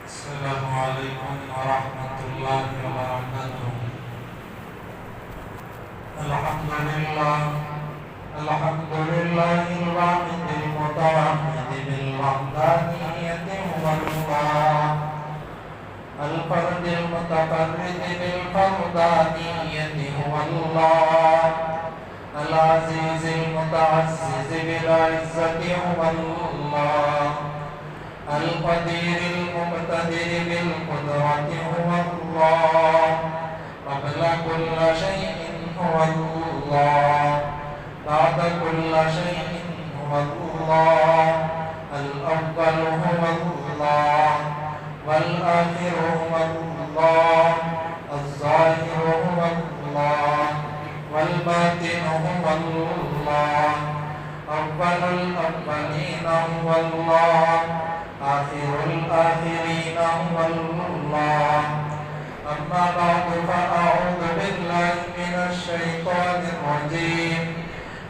السلام عليكم ورحمة الله وبركاته. الحمد لله الواحد المتوحد بالوحدانية هو الله، الفرد المتفرد بالفردانية هو الله، العزيز المتعزز بالعزة هو الله، القدير المقتدر بالقدرة هو الله، قبل كل شيء هو الله، بعد كل شيء هو الله، الأول هو الله، والآخر هو الله، الظاهر هو الله، والباطن هو الله، أول الأولين هو الله، آخر الآخرين هو الله. أما بعد فأعوذ بالله من الشيطان الرجيم.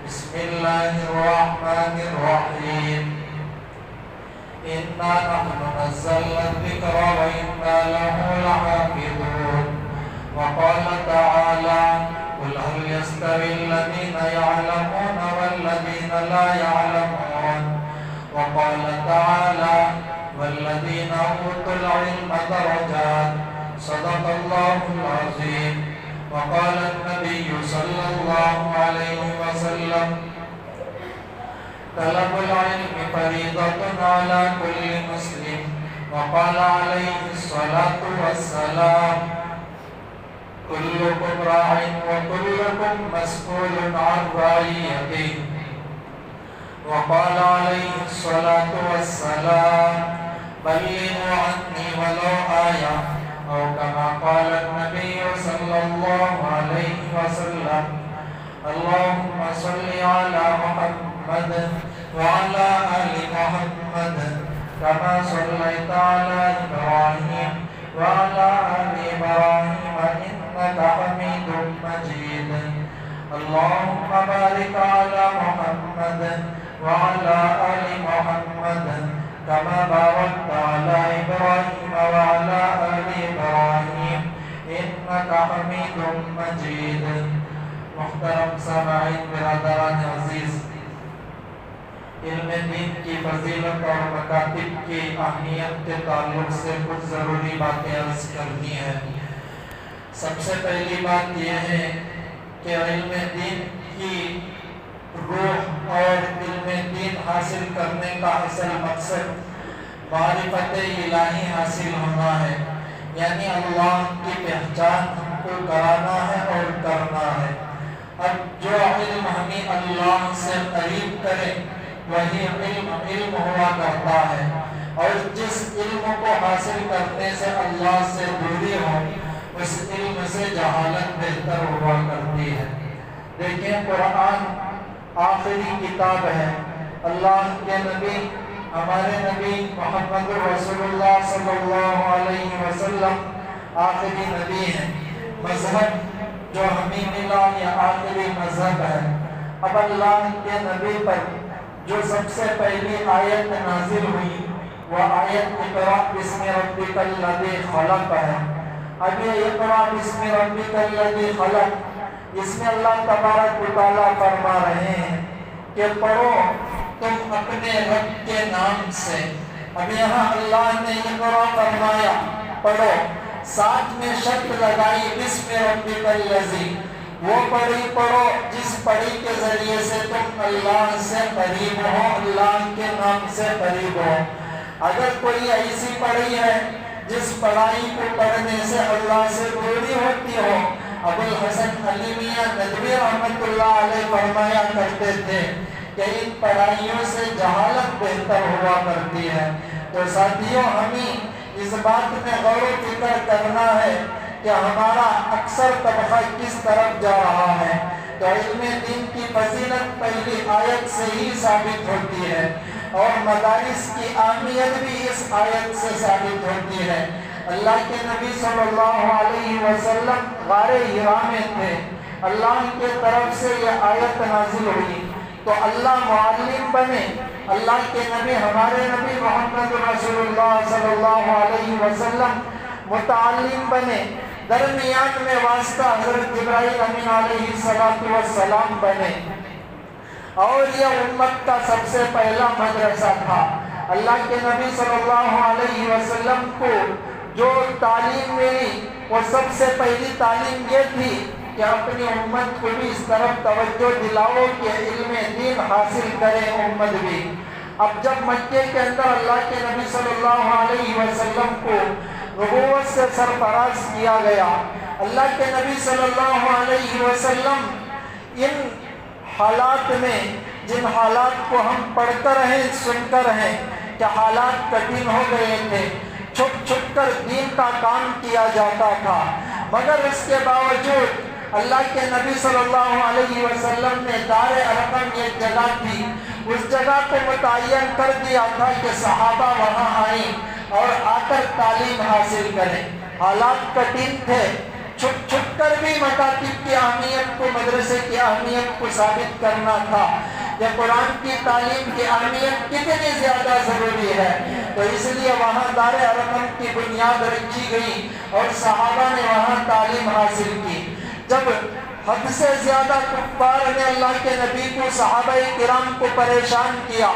بسم الله الرحمن الرحيم. إنا نحن نزلنا الذكر وإنا له لحافظون. وقال تعالى: قل هل يستوي الذين يعلمون والذين لا يعلمون. وقال تعالى: والذين أوتوا العلم درجات. صدق الله العظيم. وقال النبي صلى الله عليه وسلم: طلب العلم فريضة على كل مسلم. وقال عليه الصلاة والسلام: كلكم راع وكلكم مسؤول عن رعيته. وقال عليه الصلاة والسلام: بلغوا عني ولو آية، أو كما قال النبي صلى الله عليه وسلم. اللهم صل على محمد وعلى آل محمد كما صليت على إبراهيم وعلى آل إبراهيم إنك حميد مجيد. اللهم بارك على محمد وعلى آل محمد كما باركت على إبراهيم وعلى آل إبراهيم إنك حميد مجيد. محترم سامعین برادران عزیز، علم دین کی فضیلت اور مکاتب کی اہمیت کے تعلق سے کچھ ضروری باتیں عرض کرنی ہیں۔ سب سے پہلی بات یہ ہے کہ علم دین کی روح اور علم دین حاصل کرنے کا اصل مقصد معرفت الہی حاصل ہونا ہے، یعنی اللہ کی پہچان ہم کو کرانا ہے اور کرنا ہے۔ اب جو علم ہمیں اللہ سے قریب کرے وہی علم ہوا کرتا ہے، اور جس علم کو حاصل کرنے سے اللہ سے دوری ہو اس علم سے جہالت بہتر ہوا کرتی ہے۔ دیکھیں، قرآن آخری کتاب ہے۔ اللہ کے نبی، ہمارے نبی محمد رسول اللہ صلی اللہ علیہ وسلم آخری نبی ہیں۔ مذہب جو ہمیں ملا یہ آخری مذہب ہے۔ اب اللہ کے نبی پر جو سب سے پہلی آیت نازل ہوئی وہ آیت اقرأ بسم ربک الذی خلق ہے۔ اب یہ اقرأ بسم ربک الذی خلق، اس میں اللہ تبارک و تعالیٰ فرما رہے ہیں کہ پڑھو تم اپنے رب کے نام سے۔ اب یہاں اللہ نے اقرأ فرمایا پڑھو، ساتھ میں شرط لگائی بسم ربک الذی، وہ پڑھی پڑھو جس پڑھی کے ذریعے سے تم اللہ سے قریب ہو، اللہ کے نام سے قریب ہو۔ اگر کوئی ایسی پڑھی ہے جس پڑھائی کو پڑھنے سے اللہ سے دوری ہوتی ہو، ابو الحسن علی میاں ندوی رحمۃ اللہ علیہ فرمایا کرتے تھے کہ ان پڑھائیوں سے جہالت بہتر ہوا کرتی ہے۔ تو ساتھیوں، ہمیں اس بات میں غور و فکر کرنا ہے کہ ہمارا اکثر طبقہ کس طرف جا رہا ہے۔ تو علم دین کی فضیلت پہلی آیت سے ہی ثابت ہوتی ہے، اور مدارس کی اہمیت بھی اس آیت سے ثابت ہوتی ہے۔ اللہ کے نبی صلی اللہ علیہ وسلم غار حرا میں تھے، اللہ کی طرف سے یہ آیت نازل ہوئی تو اللہ معلم بنے اللہ کے نبی ہمارے نبی محمد رسول اللہ صلی اللہ علیہ وسلم متعلم بنے، درمیان میں واسطہ حضرت جبرائیل امین علیہ السلام بنے، اور یہ امت کا سب سے پہلا مدرسہ تھا۔ اللہ کے نبی صلی اللہ علیہ وسلم کو جو تعلیم ملی وہ سب سے پہلی تعلیم یہ تھی کہ اپنی امت کو بھی اس طرف توجہ دلاؤ کہ علم دین حاصل کرے امت بھی۔ اب جب مکے کے اندر اللہ کے نبی صلی اللہ علیہ وسلم کو نبوت سے سرفراز کیا گیا، اللہ کے نبی صلی اللہ علیہ وسلم ان حالات میں، جن حالات کو ہم پڑھ کر ہیں سن کر ہیں کہ حالات کٹھن ہو گئے تھے، چھپ چھپ کر دین کا کام کیا جاتا تھا، مگر اس کے باوجود اللہ کے نبی صلی اللہ علیہ وسلم نے دار ارقم ایک جگہ تھی، اس جگہ کو متعین کر دیا تھا کہ صحابہ وہاں آئیں اور آ کر تعلیم حاصل کریں۔ حالات کٹھن تھے، چھپ چھپ کر بھی مکاتب کی اہمیت کو، مدرسے کی اہمیت کو ثابت کرنا تھا کہ قرآن کی تعلیم کی اہمیت کتنی زیادہ ضروری ہے۔ تو اس لیے وہاں دار ارقم کی بنیاد رکھی گئی اور صحابہ نے وہاں تعلیم حاصل کی۔ جب حد سے زیادہ کفار نے اللہ کے نبی کو، صحابہ کرام کو پریشان کیا،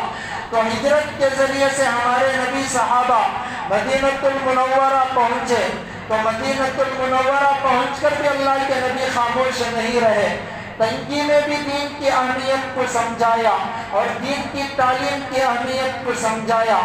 تو ہجرت کے ذریعے سے ہمارے نبی صحابہ مدینۃ المنورہ پہنچے، تو مدینۃ المنورہ پہنچ کر بھی اللہ کے نبی خاموش نہیں رہے، تنگی میں بھی دین کی اہمیت کو سمجھایا اور دین کی تعلیم کی اہمیت کو سمجھایا۔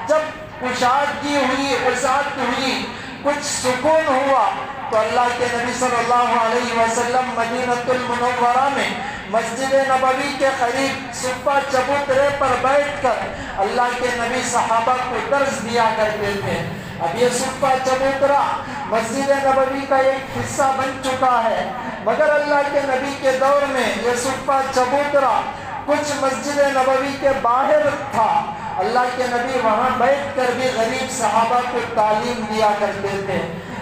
جب کشادگی ہوئی، وسعت ہوئی، کچھ سکون ہوا، تو اللہ کے نبی صلی اللہ علیہ وسلم مدینۃ المنورہ میں مسجد نبوی کے قریب صفہ چبوترے پر بیٹھ کر اللہ کے نبی صحابہ کو درس دیا کرتے تھے۔ اب یہ صفہ چبوترا مسجد نبوی کا ایک حصہ بن چکا ہے، مگر اللہ کے نبی کے دور میں یہ صفہ چبوترا کچھ مسجد نبوی کے باہر تھا۔ اللہ کے نبی وہاں بیٹھ کر بھی غریب صحابہ کو تعلیم دیا کرتے تھے۔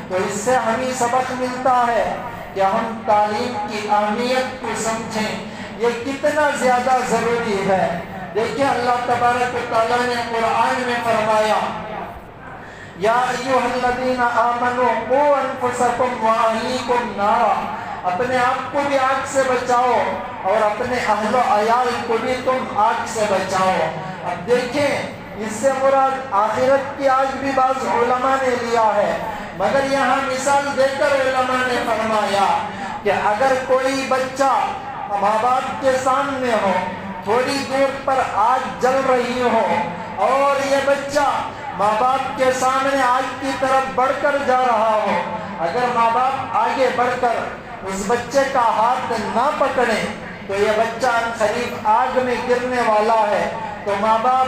تو اس سے ہمیں سبق ملتا ہے کہ ہم تعلیم کی اہمیت کو سمجھیں، یہ کتنا زیادہ ضروری ہے۔ دیکھیں اللہ تبارک و تعالیٰ نے قرآن میں فرمایا، یا ایھا الذین آمنوا قوا انفسکم واہلیکم نارا، اپنے آپ کو بھی آگ سے بچاؤ اور اپنے اہل و عیال کو بھی تم آگ سے بچاؤ۔ اب دیکھیں اس سے مراد آخرت کی آگ بھی بعض علماء نے لیا ہے، مگر یہاں مثال دے کر علماء نے فرمایا کہ اگر کوئی بچہ ماں باپ کے سامنے ہو، تھوڑی دور پر آگ جل رہی ہو اور یہ بچہ ماں باپ کے سامنے آگ کی طرف بڑھ کر جا رہا ہو، اگر ماں باپ آگے بڑھ کر اس بچے کا ہاتھ نہ پکڑیں تو یہ بچہ عنقریب آگ میں گرنے والا ہے۔ تو ماں باپ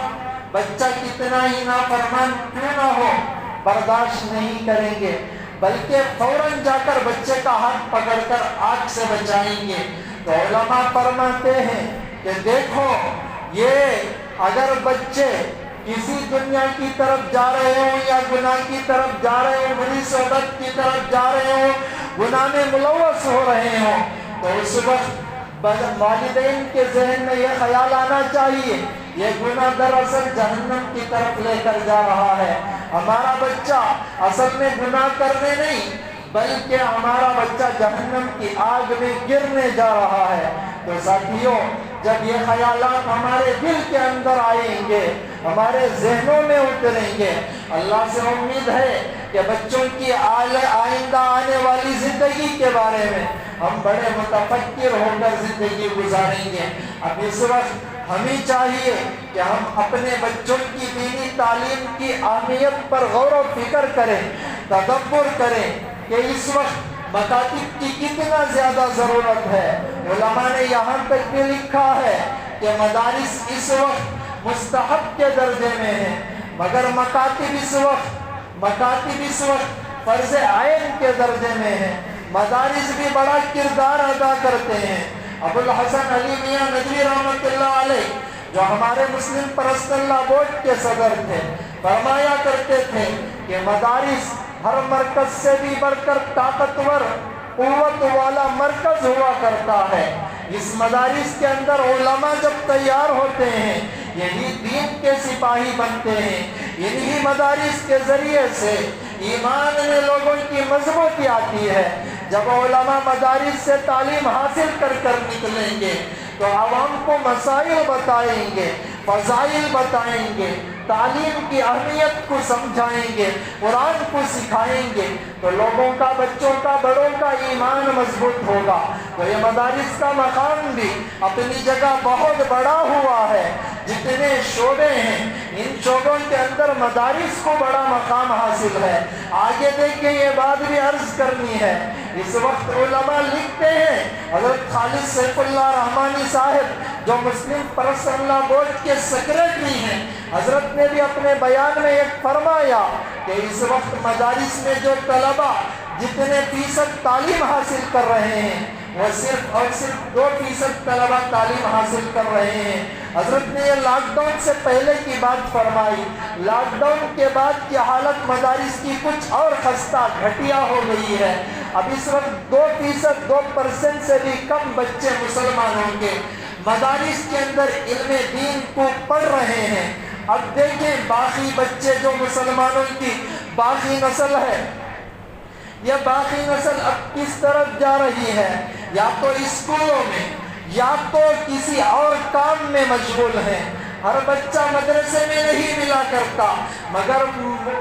بچہ کتنا ہی نافرمان کیوں نہ ہو برداشت نہیں کریں گے، بلکہ فوراً جا کر بچے کا ہاتھ پکڑ کر آگ سے بچائیں گے۔ تو علماء فرماتے ہیں کہ دیکھو، یہ اگر بچے کسی دنیا کی طرف جا رہے ہوں یا گناہ کی طرف جا رہے ہوں، بری صحبت کی طرف جا رہے ہوں، گناہ میں ملوث ہو رہے ہوں، تو اس وقت والدین کے ذہن میں یہ خیال آنا چاہیے یہ گناہ دراصل جہنم کی طرف لے کر جا رہا ہے، ہمارا بچہ اصل میں گناہ کرنے نہیں بلکہ ہمارا بچہ جہنم کی آگ میں گرنے جا رہا ہے۔ تو ساتھیوں، جب یہ خیالات ہمارے دل کے اندر آئیں گے، ہمارے ذہنوں میں اتریں گے، اللہ سے امید ہے کہ بچوں کی آئندہ آنے والی زندگی کے بارے میں ہم بڑے متفکر ہو کر زندگی گزاریں گے۔ اب اس وقت ہمیں چاہیے کہ ہم اپنے بچوں کی دینی تعلیم کی اہمیت پر غور و فکر کریں، تدبر کریں کہ اس وقت مکاتب کی کتنا زیادہ ضرورت ہے۔ علماء نے یہاں تک بھی لکھا ہے کہ مدارس اس وقت مستحب کے درجے میں ہیں، مگر مکاتب اس وقت فرض عین کے درجے میں ہیں۔ مدارس بھی بڑا کردار ادا کرتے ہیں۔ ابو الحسن علی میاں ندوی رحمۃ اللہ علیہ جو ہمارے مسلم پرست اللہ بورڈ کے صدر تھے، فرمایا کرتے تھے کہ مدارس ہر مرکز سے بھی بڑھ کر طاقتور قوت والا مرکز ہوا کرتا ہے۔ اس مدارس کے اندر علماء جب تیار ہوتے ہیں، یہی دین کے سپاہی بنتے ہیں۔ انہی مدارس کے ذریعے سے ایمان میں لوگوں کی مضبوطی آتی ہے۔ جب علماء مدارس سے تعلیم حاصل کر نکلیں گے تو عوام کو مسائل بتائیں گے، فضائل بتائیں گے، تعلیم کی اہمیت کو سمجھائیں گے، قرآن کو سکھائیں گے، تو لوگوں کا، بچوں کا، بڑوں کا ایمان مضبوط ہوگا۔ تو یہ مدارس کا مقام بھی اپنی جگہ بہت بڑا ہوا ہے۔ جتنے شعبے ہیں ان شعبوں کے اندر مدارس کو بڑا مقام حاصل ہے۔ آگے دیکھیں، یہ بات بھی عرض کرنی ہے، اس وقت علماء لکھتے ہیں، حضرت خالد سیف اللہ رحمانی صاحب جو مسلم پرسنل لا بورڈ کے سیکریٹری ہیں، حضرت نے بھی اپنے بیان میں ایک فرمایا کہ اس وقت مدارس میں جو طلبہ جتنے فیصد تعلیم حاصل کر رہے ہیں وہ صرف اور صرف 2% طلبہ تعلیم حاصل کر رہے ہیں۔ حضرت نے یہ لاک ڈاؤن سے پہلے کی بات فرمائی، لاک ڈاؤن کے بعد کی حالت مدارس کی کچھ اور خستہ گھٹیا ہو گئی ہے۔ اب اس وقت 2% سے بھی کم بچے مسلمانوں کے مدارس کے اندر علم دین کو پڑھ رہے ہیں۔ اب دیکھیں باقی بچے جو مسلمانوں کی باقی نسل ہے، یہ باقی نسل اب کس طرف جا رہی ہے؟ یا تو اسکولوں میں یا تو کسی اور کام میں مشغول ہیں۔ ہر بچہ مدرسے میں نہیں ملا کرتا، مگر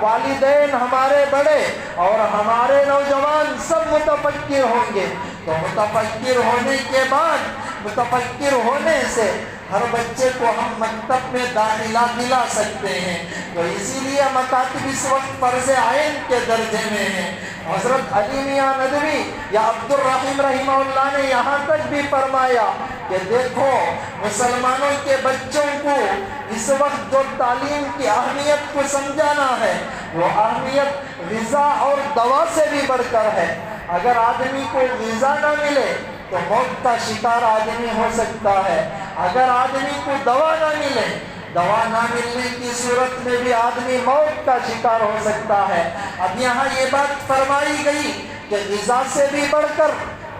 والدین ہمارے بڑے اور ہمارے نوجوان سب متفکر ہوں گے، تو متفکر ہونے کے بعد، متفکر ہونے سے ہر بچے کو ہم مکتب میں داخلہ دلا سکتے ہیں۔ تو اسی لیے مکاتب اس وقت فرض عین کے درجے میں ہیں۔ حضرت علی میاں ندوی یا عبد الرحیم رحمہ اللہ نے یہاں تک بھی فرمایا کہ دیکھو مسلمانوں کے بچوں کو اس وقت جو تعلیم کی اہمیت کو سمجھانا ہے وہ اہمیت غذا اور دوا سے بھی بڑھ کر ہے۔ اگر آدمی کو غذا نہ ملے تو موت کا شکار آدمی ہو سکتا ہے۔ اگر آدمی کو دوا نہ ملے، دوا نہ ملنے کی صورت میں بھی آدمی موت کا شکار ہو سکتا ہے۔ اب یہاں یہ بات فرمائی گئی کہ غذا سے بھی بڑھ کر،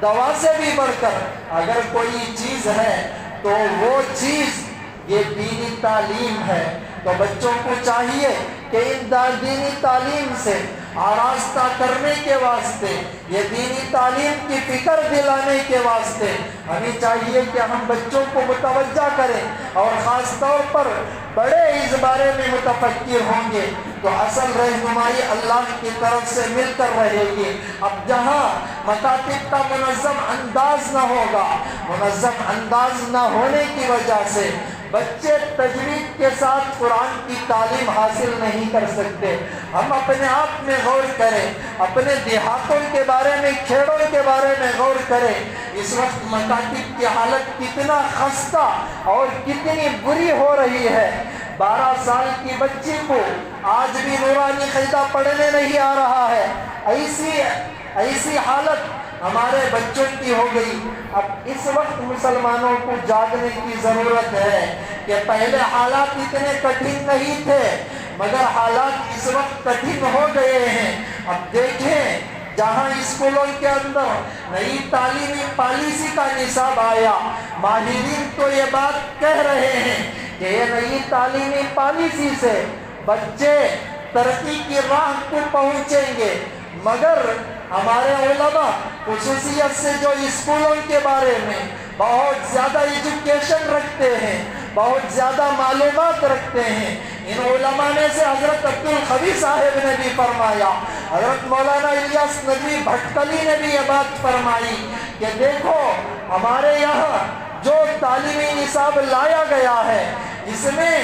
دوا سے بھی بڑھ کر اگر کوئی چیز ہے تو وہ چیز یہ دینی تعلیم ہے۔ تو بچوں کو چاہیے کہ ان دینی تعلیم سے آراستہ کرنے کے واسطے، یہ دینی تعلیم کی فکر دلانے کے واسطے ہمیں چاہیے کہ ہم بچوں کو متوجہ کریں، اور خاص طور پر بڑے اس بارے میں متفکر ہوں گے تو اصل رہنمائی اللہ کی طرف سے مل کر رہے گی۔ اب جہاں مکاتب کا منظم انداز نہ ہوگا، منظم انداز نہ ہونے کی وجہ سے بچے تجوید کے ساتھ قرآن کی تعلیم حاصل نہیں کر سکتے۔ ہم اپنے آپ میں غور کریں، اپنے دیہاتوں کے بارے میں، کھیڑوں کے بارے میں غور کریں۔ اس وقت مکاتب کی حالت کتنا خستہ اور کتنی بری ہو رہی ہے۔ 12 سال کی بچی کو آج بھی نورانی قاعدہ پڑھنے نہیں آ رہا ہے۔ ایسی حالت ہمارے بچوں کی ہو گئی۔ اب اس وقت مسلمانوں کو جاگنے کی ضرورت ہے کہ پہلے حالات اتنے کٹھن نہیں تھے، مگر حالات اس وقت کٹھن ہو گئے ہیں۔ اب دیکھیں جہاں اسکولوں کے اندر نئی تعلیمی پالیسی کا نصاب آیا، ماہرین تو یہ بات کہہ رہے ہیں کہ یہ نئی تعلیمی پالیسی سے بچے ترقی کی راہ کو پہنچیں گے، مگر ہمارے علماء خصوصیت سے جو اسکولوں کے بارے میں بہت زیادہ ایجوکیشن رکھتے ہیں، بہت زیادہ معلومات رکھتے ہیں، ان علماء میں سے حضرت عبدالقوی صاحب نے بھی فرمایا، حضرت مولانا الیاس ندوی بھٹکلی نے بھی یہ بات فرمائی کہ دیکھو ہمارے یہاں جو تعلیمی نصاب لایا گیا ہے اس میں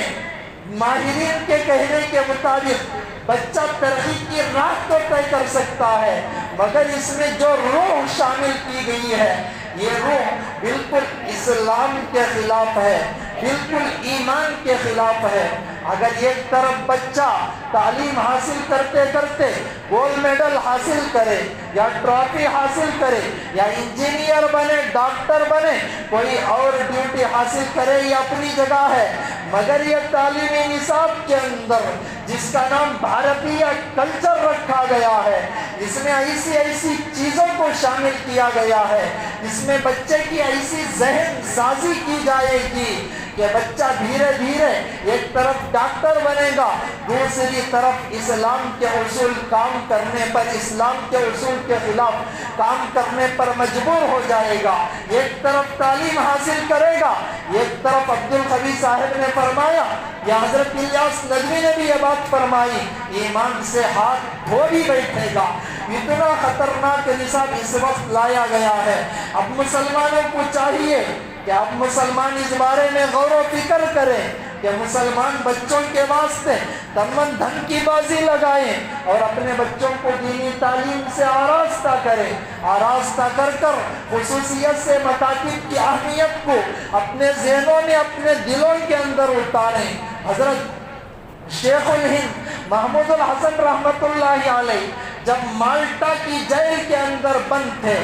ماہرین کے کہنے کے مطابق بچہ ترقی کی راہ تو طے کر سکتا ہے، مگر اس میں جو روح شامل کی گئی ہے یہ روح بالکل اسلام کے خلاف ہے، بالکل ایمان کے خلاف ہے۔ اگر ایک طرف بچہ تعلیم حاصل کرتے کرتے گولڈ میڈل حاصل کرے یا ٹرافی حاصل کرے یا انجینئر بنے، ڈاکٹر بنے، کوئی اور ڈیوٹی حاصل کرے، یہ اپنی جگہ ہے، مگر یہ تعلیمی نصاب کے اندر جس کا نام بھارتیہ کلچر رکھا گیا ہے، اس میں ایسی چیزوں کو شامل کیا گیا ہے، اس میں بچے کی ایسی ذہن سازی کی جائے گی کہ بچہ دھیرے دھیرے ایک طرف ڈاکٹر بنے گا، دوسری طرف اسلام کے اصول کام کرنے پر، اسلام کے اصول کے خلاف کام کرنے پر مجبور ہو جائے گا، ایک طرف تعلیم حاصل کرے گا، ایک طرف عبدالقوی صاحب نے فرمایا یا حضرت الیاس ندوی نے بھی یہ بات فرمائی، ایمان سے ہاتھ دھو بھی بیٹھے گا۔ اتنا خطرناک نصاب اس وقت لایا گیا ہے۔ اب مسلمانوں کو چاہیے کہ اب مسلمان اس بارے میں غور و فکر کریں کہ مسلمان بچوں کے واسطے تن من دھن کی بازی لگائیں اور اپنے بچوں کو دینی تعلیم سے آراستہ کریں، آراستہ کر کر خصوصیت سے مکاتب کی اہمیت کو اپنے ذہنوں میں، اپنے دلوں کے اندر اتاریں۔ حضرت شیخ الہند محمود الحسن رحمۃ اللہ علیہ جب مالٹا کی جیل کے اندر بند تھے،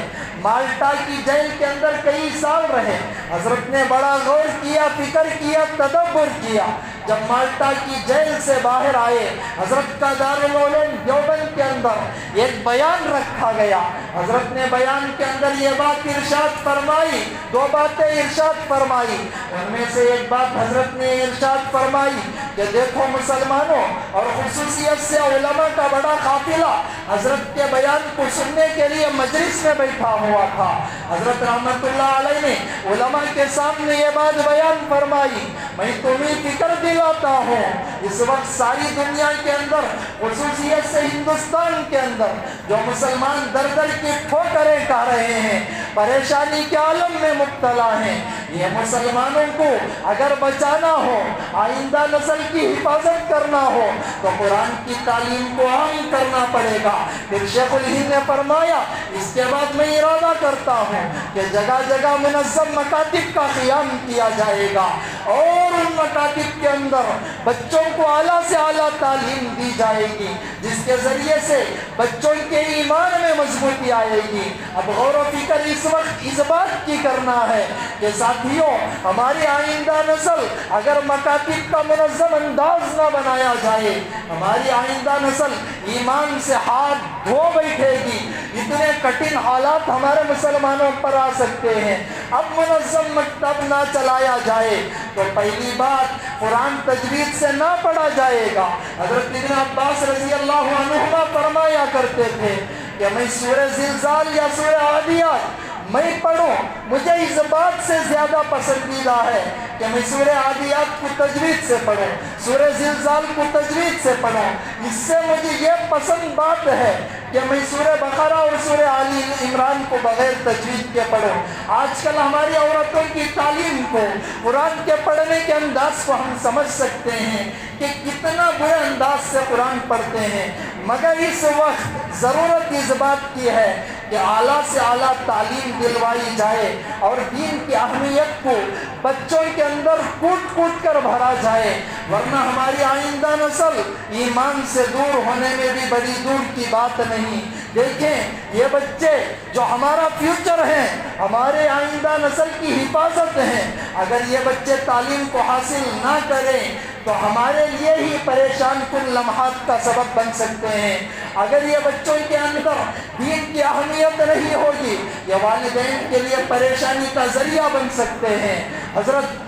مالٹا کی جیل کے اندر کئی سال رہے، حضرت نے بڑا غور کیا، فکر کیا، تدبر کیا۔ جب مالٹا کی جیل سے باہر آئے، حضرت کا دارالعلوم دیوبند کے اندر ایک بیان رکھا گیا۔ حضرت نے بیان کے اندر یہ بات ارشاد فرمائی، دو باتیں ارشاد فرمائی۔ ان میں سے ایک بات حضرت نے ارشاد فرمائی کہ دیکھو مسلمانوں، اور خصوصیت سے علماء کا بڑا قافلہ حضرت کے بیان کو سننے کے لیے مجلس میں بیٹھا ہوا تھا۔ حضرت رحمت اللہ علیہ نے علماء کے سامنے یہ بات بیان فرمائی، میں تمہیں فکر دلاتا ہوں، اس وقت ساری دنیا کے اندر، خصوصیت سے ہندوستان کے اندر جو مسلمان در در کی ٹھوکریں کھا رہے ہیں، پریشانی کے عالم میں مبتلا ہیں، یہ مسلمانوں کو اگر بچانا ہو، آئندہ نسل کی حفاظت کرنا ہو تو قرآن کی تعلیم کو عام کرنا پڑے گا۔ پھر شیخ الہند نے فرمایا اس کے بعد میں ارادہ کرتا ہوں کہ جگہ جگہ منظم مکاتب کا قیام کیا جائے گا اور ان مکاتب کے اندر بچوں کو اعلیٰ سے اعلیٰ تعلیم دی جائے گی، جس کے ذریعے سے بچوں کے ایمان میں مضبوطی آئے گی۔ اب غور و فکر اس وقت اس بات کی کرنا ہے کہ ساتھیوں، ہماری آئندہ نسل اگر مکاتب کا منظم انداز نہ بنایا جائے، ہماری آئندہ نسل ایمان سے ہاتھ دھو بیٹھے گی۔ اتنے کٹھن حالات ہمارے مسلمانوں پر آ سکتے ہیں۔ اب منظم مکتب نہ چلایا جائے تو پہلی بات قرآن تجوید سے نہ پڑھا جائے گا۔ حضرت ابن عباس رضی اللہ عنہما فرمایا کرتے تھے کہ میں سورہ زلزال یا سورہ عادیات میں پڑھوں، مجھے اس بات سے زیادہ پسندیدہ ہے کہ میں سورہ عادیات کو تجوید سے پڑھوں، سورہ زلزال کو تجوید سے پڑھوں۔ اس سے مجھے یہ پسند بات ہے کہ میں سورہ بقرہ اور سورہ آل عمران کو بغیر تجوید کے پڑھوں۔ آج کل ہماری عورتوں کی تعلیم کو، قرآن کے پڑھنے کے انداز کو ہم سمجھ سکتے ہیں کہ کتنا برے انداز سے قرآن پڑھتے ہیں، مگر اس وقت ضرورت اس بات کی ہے کہ اعلیٰ سے اعلیٰ تعلیم دلوائی جائے اور دین کی اہمیت کو بچوں کے اندر کوٹ کوٹ کر بھرا جائے، ورنہ ہماری آئندہ نسل ایمان سے دور ہونے میں بھی بڑی دور کی بات نہیں۔ دیکھیں یہ بچے جو ہمارا فیوچر ہیں، ہمارے آئندہ نسل کی حفاظت ہیں، اگر یہ بچے تعلیم کو حاصل نہ کریں تو ہمارے لیے ہی پریشان کن لمحات کا سبب بن سکتے ہیں۔ اگر یہ بچوں کے اندر دین کی اہمیت نہیں ہوگی، یہ والدین کے لیے پریشانی کا ذریعہ بن سکتے ہیں۔ حضرت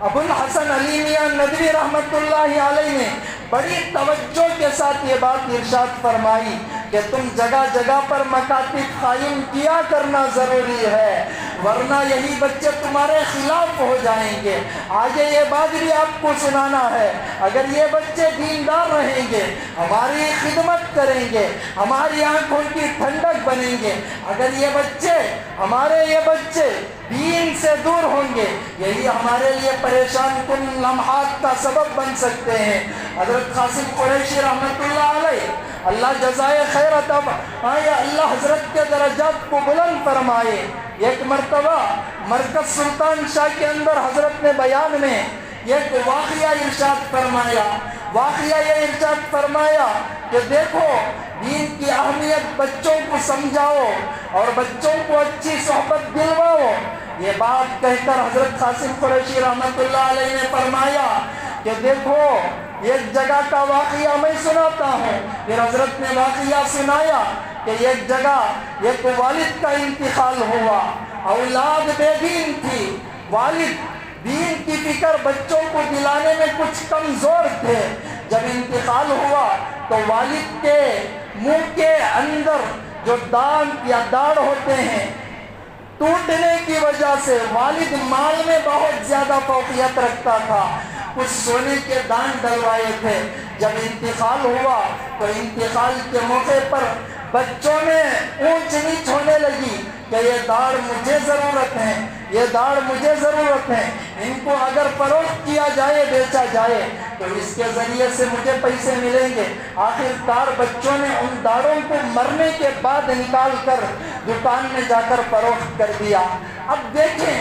ابو الحسن علی میاں ندوی رحمۃ اللہ علیہ نے بڑی توجہ کے ساتھ یہ بات ارشاد فرمائی کہ تم جگہ جگہ پر مکاتب قائم کیا کرنا ضروری ہے، ورنہ یہی بچے تمہارے خلاف ہو جائیں گے۔ آگے یہ بات بھی آپ کو سنانا ہے، اگر یہ بچے دیندار رہیں گے، ہماری خدمت کریں گے، ہماری آنکھوں کی ٹھنڈک بنیں گے، اگر یہ بچے دین سے دور ہوں گے، یہی ہمارے لیے پریشان کن لمحات کا سبب بن سکتے ہیں۔ حضرت قاسم قریشی رحمۃ اللہ علیہ، اللہ جزائے خیر عطا فرمائے، اللہ حضرت کے درجات کو بلند فرمائے۔ ایک مرتبہ مرکز سلطان شاہ کے اندر حضرت نے بیان میں ایک واقعہ ارشاد فرمایا کہ دیکھو دین کی اہمیت بچوں کو سمجھاؤ اور بچوں کو اچھی صحبت دلواؤ۔ یہ بات کہہ کر حضرت قاسم قریشی رحمۃ اللہ علیہ نے فرمایا کہ دیکھو ایک جگہ کا واقعہ میں سناتا ہوں۔ پھر حضرت نے واقعہ سنایا کہ ایک جگہ ایک والد کا انتقال ہوا، اولاد بے دین تھی، والد دین کی فکر بچوں کو دلانے میں کچھ کمزور تھے۔ جب انتقال ہوا تو والد کے منہ کے اندر جو دانت یا داڑھ ہوتے ہیں، ٹوٹنے کی وجہ سے والد مال میں بہت زیادہ فوقیت رکھتا تھا، کچھ سونے کے دان ڈلوائے تھے۔ جب انتقال ہوا تو انتقال کے موقع پر بچوں میں اونچ نیچ ہونے لگی کہ یہ داڑھ مجھے ضرورت ہے، یہ داڑھ مجھے ضرورت ہے، ان کو اگر فروخت کیا جائے، بیچا جائے تو اس کے ذریعے سے مجھے پیسے ملیں گے۔ آخر کار بچوں نے ان داڑھوں کو مرنے کے بعد نکال کر دکان میں جا کر فروخت کر دیا۔ اب دیکھیں،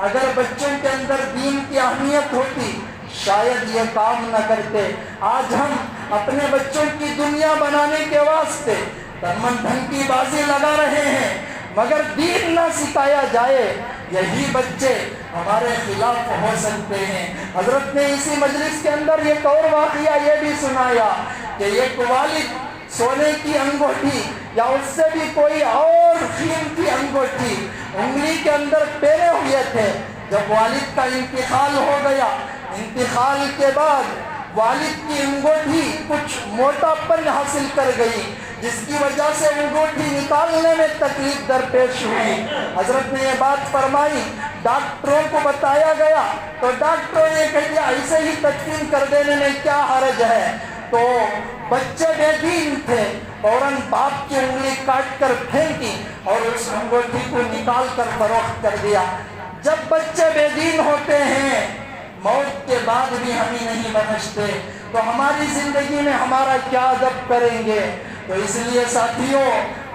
اگر بچوں کے اندر دین کی اہمیت ہوتی شاید یہ کام نہ کرتے۔ آج ہم اپنے بچوں کی دنیا بنانے کے واسطے تن من دھن کی بازی لگا رہے ہیں، مگر دین نہ سکھایا جائے، یہی بچے ہمارے خلاف ہو سکتے ہیں۔ حضرت نے اسی مجلس کے اندر ایک اور واقعہ یہ بھی سنایا کہ ایک والد سونے کی انگوٹھی یا اس سے بھی کوئی اور قیمتی انگوٹھی انگلی کے اندر پہنے ہوئے تھے۔ جب والد کا انتقال ہو گیا، انتقال کے بعد والد کی انگوٹھی کچھ موٹا پن حاصل کر گئی، جس کی وجہ سے انگوٹھی نکالنے میں تکلیف درپیش ہوئی۔ حضرت نے یہ بات فرمائی، ڈاکٹروں کو بتایا گیا تو ڈاکٹروں نے کہا ایسے ہی تدفین کر دینے میں کیا حرج ہے۔ تو بچے بے دین تھے، فوراً باپ کی انگلی کاٹ کر پھینکی اور اس انگوٹھی کو نکال کر فروخت کر دیا۔ جب بچے بے دین ہوتے ہیں، موت کے بعد بھی ہمیں نہیں بخشتے، تو ہماری زندگی میں ہمارا کیا ادب کریں گے؟ تو اس لیے ساتھیوں،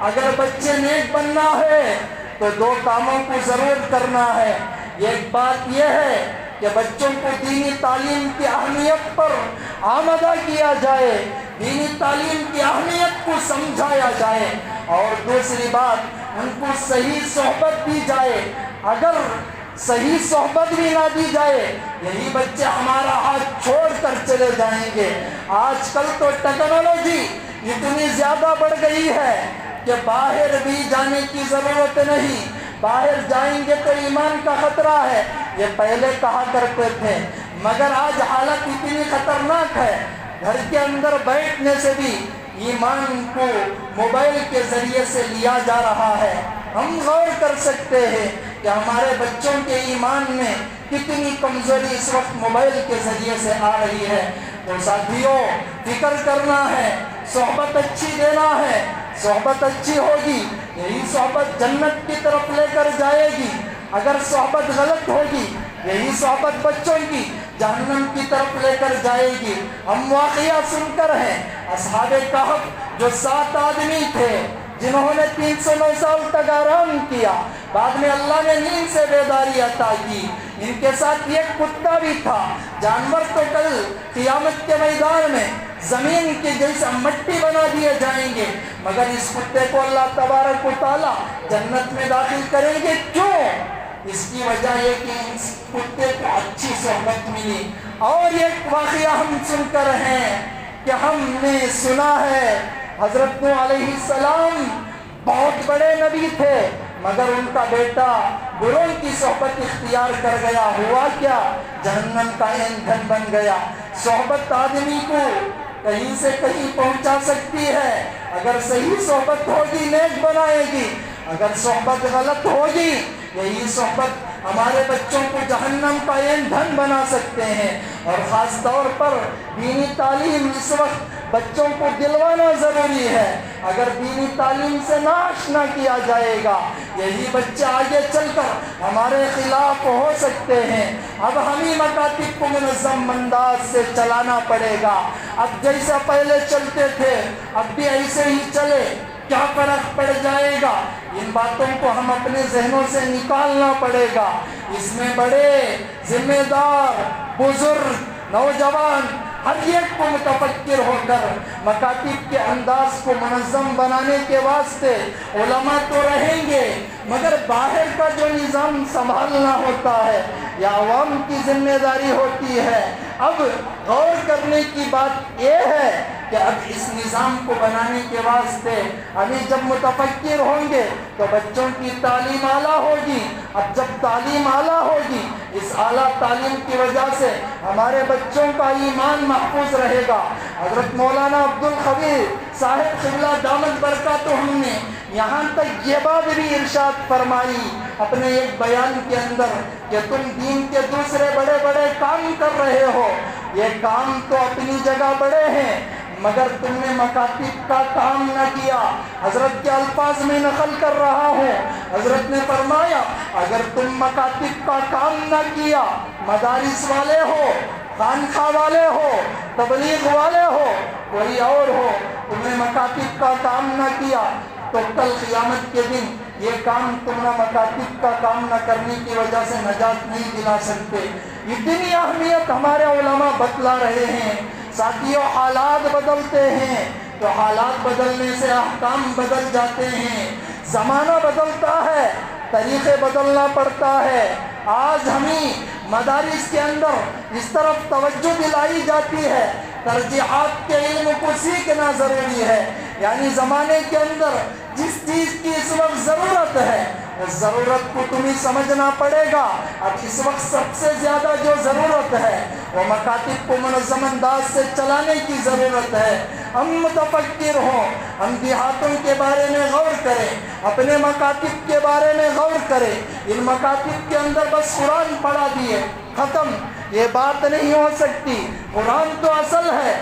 اگر بچے نیک بننا ہے تو دو کاموں کو ضرور کرنا ہے۔ ایک بات یہ ہے کہ بچوں کو دینی تعلیم کی اہمیت پر آمادہ کیا جائے، دینی تعلیم کی اہمیت کو سمجھایا جائے، اور دوسری بات ان کو صحیح صحبت دی جائے۔ اگر صحیح صحبت بھی نہ دی جائے، یہی بچے ہمارا ہاتھ چھوڑ کر چلے جائیں گے۔ آج کل تو ٹیکنالوجی اتنی زیادہ بڑھ گئی ہے کہ باہر بھی جانے کی ضرورت نہیں، باہر جائیں گے تو ایمان کا خطرہ ہے، یہ پہلے کہا کرتے تھے، مگر آج حالت اتنی خطرناک ہے، گھر کے اندر بیٹھنے سے بھی ایمان کو موبائل کے ذریعے سے لیا جا رہا ہے۔ ہم غور کر سکتے ہیں کہ ہمارے بچوں کے ایمان میں کتنی کمزوری اس وقت موبائل کے ذریعے سے آ رہی ہے۔ تو ساتھیوں، فکر کرنا ہے، صحبت اچھی دینا ہے، صحبت اچھی ہوگی، یہی صحبت جنت کی طرف لے کر جائے گی۔ اگر صحبت غلط ہوگی، یہی صحبت بچوں کی جہنم کی طرف لے کر جائے گی۔ ہم واقعہ سن کر ہیں، اصحاب کہف جو 7 آدمی تھے جنہوں نے 309 سال تک آرام کیا، بعد میں اللہ نے نیند سے بیداری عطا کی۔ ان کے ساتھ ایک کتا بھی تھا۔ جانور تو کل قیامت کے میدان میں زمین کے جیسا مٹی بنا دیے جائیں گے، مگر اس کتے کو اللہ تبارک و تعالی جنت میں داخل کریں گے۔ کیوں؟ اس کی وجہ یہ کہ اس کتے کو اچھی صحبت ملی۔ اور ایک واقعہ ہم سن کر ہیں کہ ہم نے سنا ہے حضرت نوح علیہ السلام بہت بڑے نبی تھے، مگر ان کا بیٹا بروں کی صحبت اختیار کر گیا۔ ہوا کیا؟ جہنم کا ایندھن بن گیا۔ صحبت آدمی کو کہیں سے کہیں پہنچا سکتی ہے، اگر صحیح صحبت ہوگی نیک بنائے گی، اگر صحبت غلط ہوگی یہی صحبت ہمارے بچوں کو جہنم کا ایندھن بنا سکتے ہیں۔ اور خاص طور پر دینی تعلیم اس وقت بچوں کو دلوانا ضروری ہے۔ اگر دینی تعلیم سے نہ آشنا کیا جائے گا، یہی بچے آگے چل کر ہمارے خلاف ہو سکتے ہیں۔ اب ہمیں مکاتب کو منظم انداز سے چلانا پڑے گا۔ اب جیسا پہلے چلتے تھے اب بھی ایسے ہی چلے، کیا فرق پڑ جائے گا؟ ان باتوں کو ہم اپنے ذہنوں سے نکالنا پڑے گا۔ اس میں بڑے، ذمہ دار، بزرگ، نوجوان ہر ایک کو متفکر ہو کر مکاتب کے انداز کو منظم بنانے کے واسطے علماء تو رہیں گے، مگر باہر کا جو نظام سنبھالنا ہوتا ہے یا عوام کی ذمہ داری ہوتی ہے۔ اب غور کرنے کی بات یہ ہے کہ اب اس نظام کو بنانے کے واسطے ابھی جب متفکر ہوں گے تو بچوں کی تعلیم اعلیٰ ہوگی. اب جب تعلیم اعلیٰ ہوگی، اس اعلیٰ تعلیم کی وجہ سے ہمارے بچوں کا ایمان محفوظ رہے گا. حضرت مولانا عبدالخبیر صاحب قبلہ دامت برکاتہم نے یہاں تک یہ بات بھی ارشاد فرمائی اپنے ایک بیان کے اندر کہ تم دین کے دوسرے بڑے بڑے کام کر رہے ہو، یہ کام تو اپنی جگہ بڑے ہیں مگر تم نے مکاتب کا کام نہ کیا. حضرت کے الفاظ میں نقل کر رہا ہوں، حضرت نے فرمایا اگر تم مکاتب کا کام نہ کیا، مدارس والے ہو، خانقاہ والے ہو، تبلیغ والے ہو، کوئی اور ہو، تم نے مکاتب کا کام نہ کیا تو کل قیامت کے دن یہ کام تم نے مکاتب کا کام نہ کرنے کی وجہ سے نجات نہیں دلا سکتے. اتنی اہمیت ہمارے علماء بتلا رہے ہیں. ساتھیوں، حالات بدلتے ہیں تو حالات بدلنے سے احکام بدل جاتے ہیں. زمانہ بدلتا ہے، طریقے بدلنا پڑتا ہے. آج ہمیں مدارس کے اندر اس طرف توجہ دلائی جاتی ہے، ترجیحات کے علم کو سیکھنا ضروری ہے. یعنی زمانے کے اندر جس چیز کی اس وقت ضرورت ہے اس ضرورت کو تمہیں سمجھنا پڑے گا. اب اس وقت سب سے زیادہ جو ضرورت ہے وہ مکاتب کو منظم انداز سے چلانے کی ضرورت ہے. ہم متفکر ہوں، ہم دیہاتوں کے بارے میں غور کریں، اپنے مکاتب کے بارے میں غور کریں. ان مکاتب کے اندر بس قرآن پڑھا دیے ختم، یہ بات نہیں ہو سکتی. قرآن تو اصل ہے،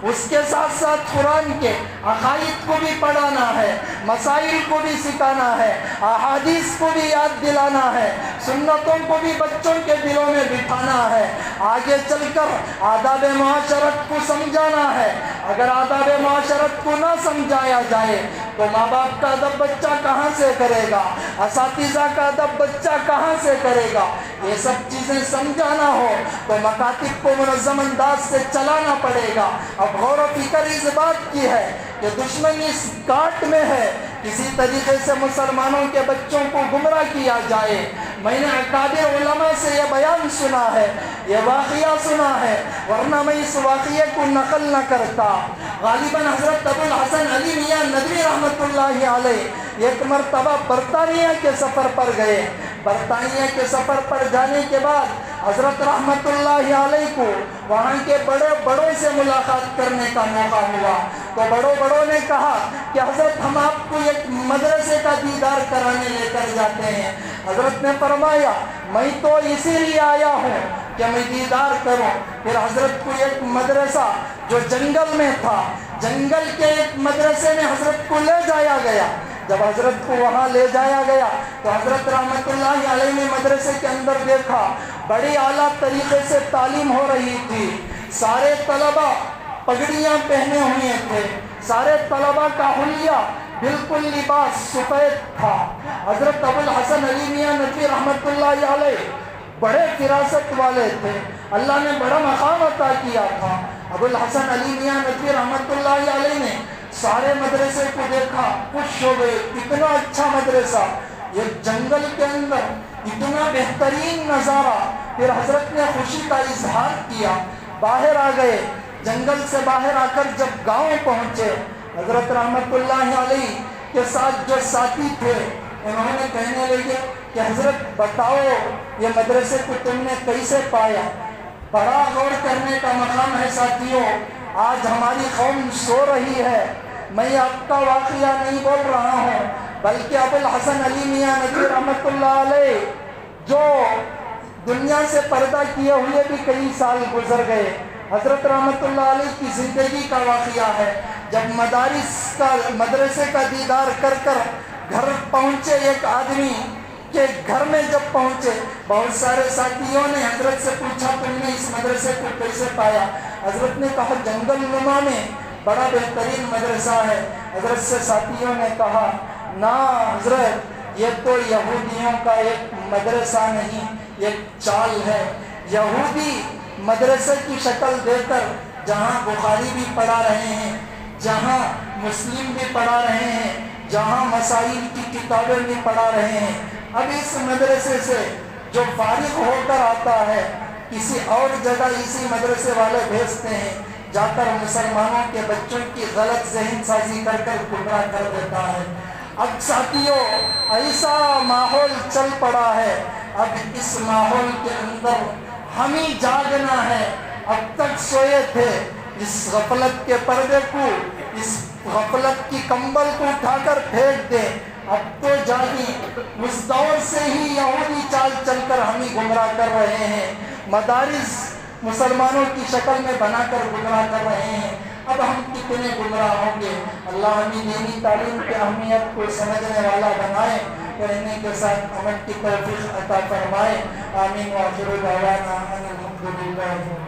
اس کے ساتھ ساتھ قرآن کے عقائد کو بھی پڑھانا ہے، مسائل کو بھی سکھانا ہے، احادیث کو بھی یاد دلانا ہے، سنتوں کو بھی بچوں کے دلوں میں بٹھانا ہے. آگے چل کر آداب معاشرت کو سمجھانا ہے. اگر آداب معاشرت کو نہ سمجھایا جائے تو ماں باپ کا ادب بچہ کہاں سے کرے گا، اساتذہ کا ادب بچہ کہاں سے کرے گا. یہ سب چیزیں سمجھانا ہو تو مکاتب کو منظم انداز سے چلانا پڑے گا. اب غور و فکر اس بات کی ہے کہ دشمن اس کاٹ میں ہے کسی طریقے سے مسلمانوں کے بچوں کو گمراہ کیا جائے. میں نے اکابر علماء سے یہ بیان سنا ہے، یہ واقعہ سنا ہے، ورنہ میں اس واقعے کو نقل نہ کرتا. غالباً حضرت ابوالحسن علی میاں ندوی رحمۃ اللہ علیہ ایک مرتبہ برطانیہ کے سفر پر گئے. برطانیہ کے سفر پر جانے کے بعد حضرت رحمۃ اللہ علیہ کو وہاں کے بڑے بڑوں سے ملاقات کرنے کا موقع ہوا تو بڑوں نے کہا کہ حضرت ہم آپ کو ایک مدرسے کا دیدار کرانے لے کر جاتے ہیں. حضرت نے فرمایا میں تو اسی لیے آیا ہوں کہ میں دیدار کروں. پھر حضرت کو ایک مدرسہ جو جنگل میں تھا، جنگل کے ایک مدرسے میں حضرت کو لے جایا گیا. جب حضرت کو وہاں لے جایا گیا تو حضرت رحمۃ اللہ علیہ نے مدرسے کے اندر دیکھا بڑی اعلیٰ طریقے سے تعلیم ہو رہی تھی. سارے طلبہ پگڑیاں پہنے ہوئے تھے، سارے طلبہ کا حلیہ بالکل لباس سفید تھا. حضرت ابوالحسن علی میاں ندوی رحمۃ اللہ علیہ بڑے فراست والے تھے، اللہ نے بڑا مقام عطا کیا تھا. ابوالحسن علی میاں ندوی رحمۃ اللہ علیہ نے سارے مدرسے کو دیکھا، خوش ہو گئے. اتنا اچھا مدرسہ، یہ جنگل کے اندر اتنا بہترین نظارہ. پھر حضرت نے خوشی کا اظہار کیا، باہر آ گئے. جنگل سے باہر آ کر جب گاؤں پہنچے، حضرت رحمۃ اللہ علیہ کے ساتھ جو ساتھی تھے انہوں نے کہنے لگے کہ حضرت بتاؤ یہ مدرسے کو تم نے کیسے پایا. بڑا غور کرنے کا مقام ہے ساتھیوں. آج ہماری قوم سو رہی ہے. میں آپ کا واقعہ نہیں بول رہا ہوں بلکہ ابوالحسن علی میاں ندوی رحمۃ اللہ علیہ جو دنیا سے پردہ کیے ہوئے بھی کئی سال گزر گئے. حضرت رحمۃ اللہ علیہ کی زندگی کا واقعہ ہے. جب مدرسے کا دیدار کر کر گھر پہنچے ایک آدمی کے گھر میں جب پہنچے بہت سارے ساتھیوں نے حضرت سے پوچھا تم نے اس مدرسے کو کیسے پایا. حضرت نے کہا جنگل نما میں بڑا بہترین مدرسہ ہے. حضرت سے ساتھیوں نے کہا نا حضرت یہ تو یہودیوں کا ایک مدرسہ نہیں، ایک چال ہے. یہودی مدرسے کی شکل دے کر جہاں بخاری بھی پڑھا رہے ہیں، جہاں مسلم بھی پڑھا رہے ہیں، جہاں مسائل کی کتابیں بھی پڑھا رہے ہیں، اب اس مدرسے سے جو فارغ ہو کر آتا ہے کسی اور جگہ اسی مدرسے والے بھیجتے ہیں جا کر مسلمانوں کے بچوں کی غلط ذہن سازی کر کر گمراہ کر دیتا ہے۔ اب ساتھیوں ایسا ماحول چل پڑا ہے، اب اس ماحول کے اندر ہمیں جاگنا ہے۔ اب تک سوئے تھے، اس غفلت کے پردے کو، اس غفلت کی کمبل کو اٹھا کر پھینک دیں، اب تو جاگیں۔ اس دور سے ہی یہودی چال چل کر ہمیں گمراہ کر رہے ہیں، مدارس مسلمانوں کی شکل میں بنا کر گمراہ کر رہے ہیں۔ اب ہم کتنے گمراہ ہوں گے؟ اللہ ہمیں دینی تعلیم کی اہمیت کو سمجھنے والا بنائے، کہنے کے ساتھ عمل کی توفیق عطا فرمائے۔ آمین۔ وآخر دعوانا ان الحمد للہ۔